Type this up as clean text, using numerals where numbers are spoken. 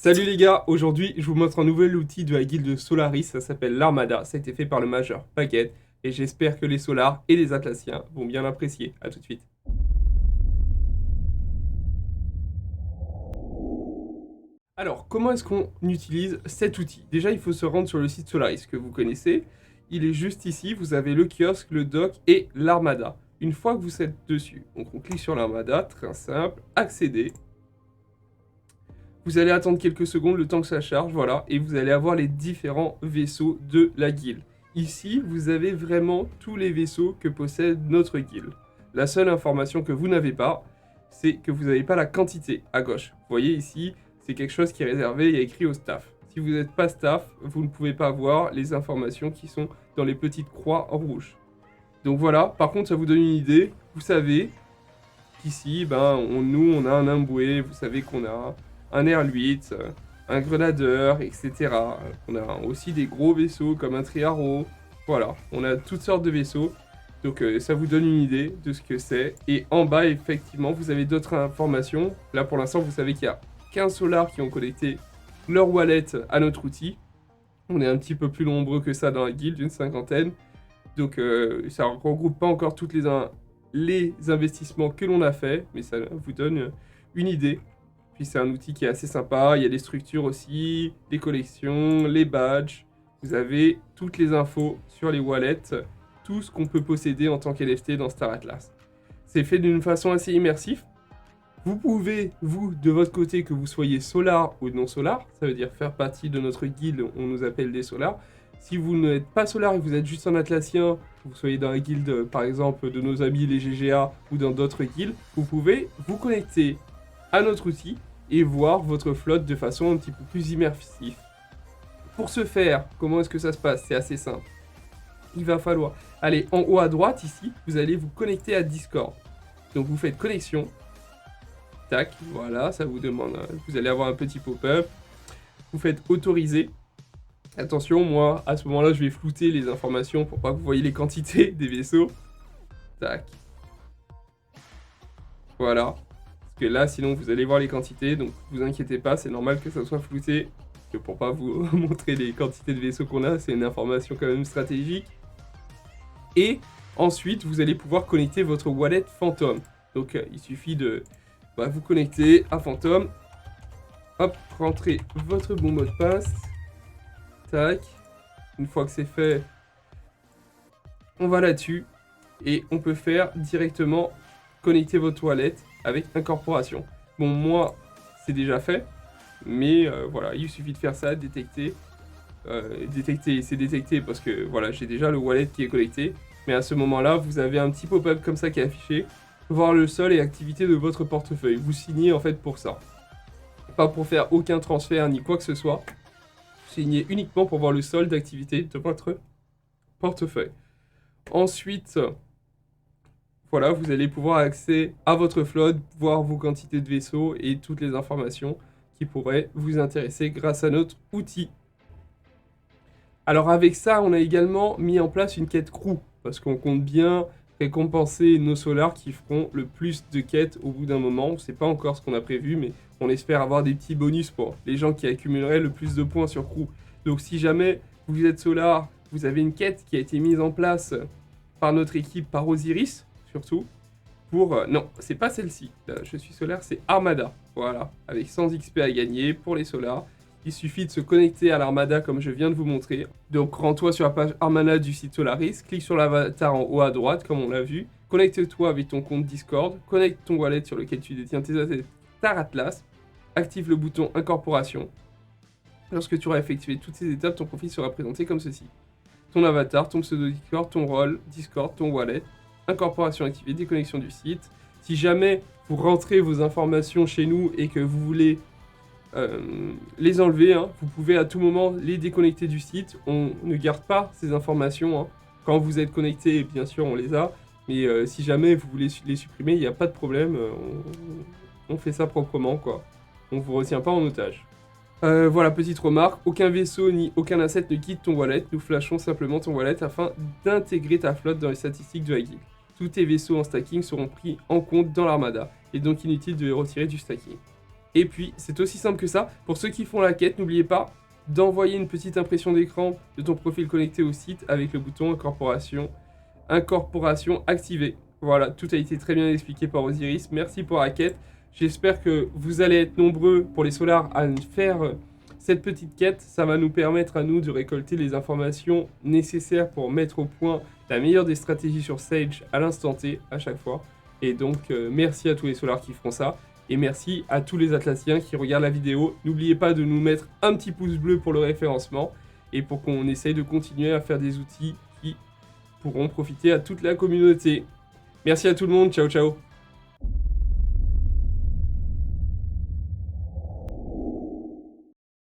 Salut les gars, aujourd'hui je vous montre un nouvel outil de la guilde Solaris, ça s'appelle l'Armada, ça a été fait par le major Paquette, et j'espère que les Solars et les Atlassiens vont bien l'apprécier. A tout de suite. Alors, comment est-ce qu'on utilise cet outil? Déjà, il faut se rendre sur le site Solaris que vous connaissez. Il est juste ici, vous avez le kiosque, le dock et l'Armada. Une fois que vous êtes dessus, donc on clique sur l'Armada, très simple, accéder. Vous allez attendre quelques secondes le temps que ça charge, voilà, et vous allez avoir les différents vaisseaux de la guilde. Ici, vous avez vraiment tous les vaisseaux que possède notre guilde. La seule information que vous n'avez pas, c'est que vous n'avez pas la quantité à gauche. Vous voyez ici, c'est quelque chose qui est réservé, il y a écrit au staff. Si vous n'êtes pas staff, vous ne pouvez pas voir les informations qui sont dans les petites croix rouges. Donc voilà, par contre, ça vous donne une idée. Vous savez qu'ici, nous, on a un Imboué, vous savez qu'on a un R8, un grenadeur, etc. On a aussi des gros vaisseaux comme un Triaro. Voilà, on a toutes sortes de vaisseaux. Donc ça vous donne une idée de ce que c'est. Et en bas, effectivement, vous avez d'autres informations. Là, pour l'instant, vous savez qu'il y a 15 Solars qui ont connecté leur wallet à notre outil. On est un petit peu plus nombreux que ça dans la guilde, une cinquantaine. Donc ça ne regroupe pas encore toutes les investissements que l'on a fait, mais ça vous donne une idée. Puis c'est un outil qui est assez sympa, il y a des structures aussi, des collections, les badges. Vous avez toutes les infos sur les wallets, tout ce qu'on peut posséder en tant qu'NFT dans Star Atlas. C'est fait d'une façon assez immersive. Vous pouvez, vous, de votre côté, que vous soyez solar ou non solar, ça veut dire faire partie de notre guilde, on nous appelle des solars. Si vous n'êtes pas solar et que vous êtes juste un atlasien, que vous soyez dans la guilde, par exemple, de nos amis les GGA ou dans d'autres guildes, vous pouvez vous connecter à notre outil et voir votre flotte de façon un petit peu plus immersive. Pour ce faire, comment est-ce que ça se passe? C'est assez simple. Il va falloir aller en haut à droite, ici, vous allez vous connecter à Discord. Donc vous faites connexion. Tac, voilà, ça vous demande, vous allez avoir un petit pop-up. Vous faites autoriser. Attention, moi, à ce moment-là, je vais flouter les informations pour pas que vous voyez les quantités des vaisseaux. Tac. Voilà. Parce que là, sinon, vous allez voir les quantités. Donc, vous inquiétez pas, c'est normal que ça soit flouté. Que pour pas vous montrer les quantités de vaisseaux qu'on a, c'est une information quand même stratégique. Et ensuite, vous allez pouvoir connecter votre wallet Phantom. Donc, il suffit de vous connecter à Phantom. Hop, rentrez votre bon mot de passe. Tac. Une fois que c'est fait, on va là-dessus. Et on peut faire directement connecter votre wallet avec incorporation. Bon, moi, c'est déjà fait. Mais voilà, il suffit de faire ça, détecter. C'est détecté parce que voilà, j'ai déjà le wallet qui est connecté. Mais à ce moment-là, vous avez un petit pop-up comme ça qui est affiché. Voir le sol et activité de votre portefeuille. Vous signez en fait pour ça. Pas pour faire aucun transfert ni quoi que ce soit. Vous signez uniquement pour voir le solde d'activité de votre portefeuille. Ensuite, voilà, vous allez pouvoir accéder à votre flotte, voir vos quantités de vaisseaux et toutes les informations qui pourraient vous intéresser grâce à notre outil. Alors avec ça, on a également mis en place une quête crew, parce qu'on compte bien récompenser nos solars qui feront le plus de quêtes au bout d'un moment. On ne sait pas encore ce qu'on a prévu, mais on espère avoir des petits bonus pour les gens qui accumuleraient le plus de points sur crew. Donc si jamais vous êtes solar, vous avez une quête qui a été mise en place par notre équipe, par Osiris, surtout, pour... non, c'est pas celle-ci. Là, je suis solaire, c'est Armada. Voilà, avec 100 XP à gagner pour les solars. Il suffit de se connecter à l'Armada comme je viens de vous montrer. Donc rends-toi sur la page Armada du site Solaris, clique sur l'avatar en haut à droite comme on l'a vu, connecte-toi avec ton compte Discord, connecte ton wallet sur lequel tu détiens tes assets Star Atlas, active le bouton Incorporation. Lorsque tu auras effectué toutes ces étapes, ton profil sera présenté comme ceci. Ton avatar, ton pseudo Discord, ton rôle, Discord, ton wallet, incorporation activée, déconnexion du site. Si jamais vous rentrez vos informations chez nous et que vous voulez les enlever, vous pouvez à tout moment les déconnecter du site. On ne garde pas ces informations. Quand vous êtes connecté, bien sûr, on les a. Mais si jamais vous voulez les supprimer, il n'y a pas de problème. On fait ça proprement, quoi. On ne vous retient pas en otage. Voilà, petite remarque, aucun vaisseau ni aucun asset ne quitte ton wallet, nous flashons simplement ton wallet afin d'intégrer ta flotte dans les statistiques de la guilde. Tous tes vaisseaux en stacking seront pris en compte dans l'armada, et donc inutile de les retirer du stacking. Et puis, c'est aussi simple que ça. Pour ceux qui font la quête, n'oubliez pas d'envoyer une petite impression d'écran de ton profil connecté au site avec le bouton incorporation activée. Voilà, tout a été très bien expliqué par Osiris. Merci pour la quête. J'espère que vous allez être nombreux pour les solars à faire cette petite quête. Ça va nous permettre à nous de récolter les informations nécessaires pour mettre au point la meilleure des stratégies sur Sage à l'instant T, à chaque fois. Et donc, merci à tous les solars qui feront ça. Et merci à tous les Atlassiens qui regardent la vidéo. N'oubliez pas de nous mettre un petit pouce bleu pour le référencement et pour qu'on essaye de continuer à faire des outils qui pourront profiter à toute la communauté. Merci à tout le monde, ciao ciao.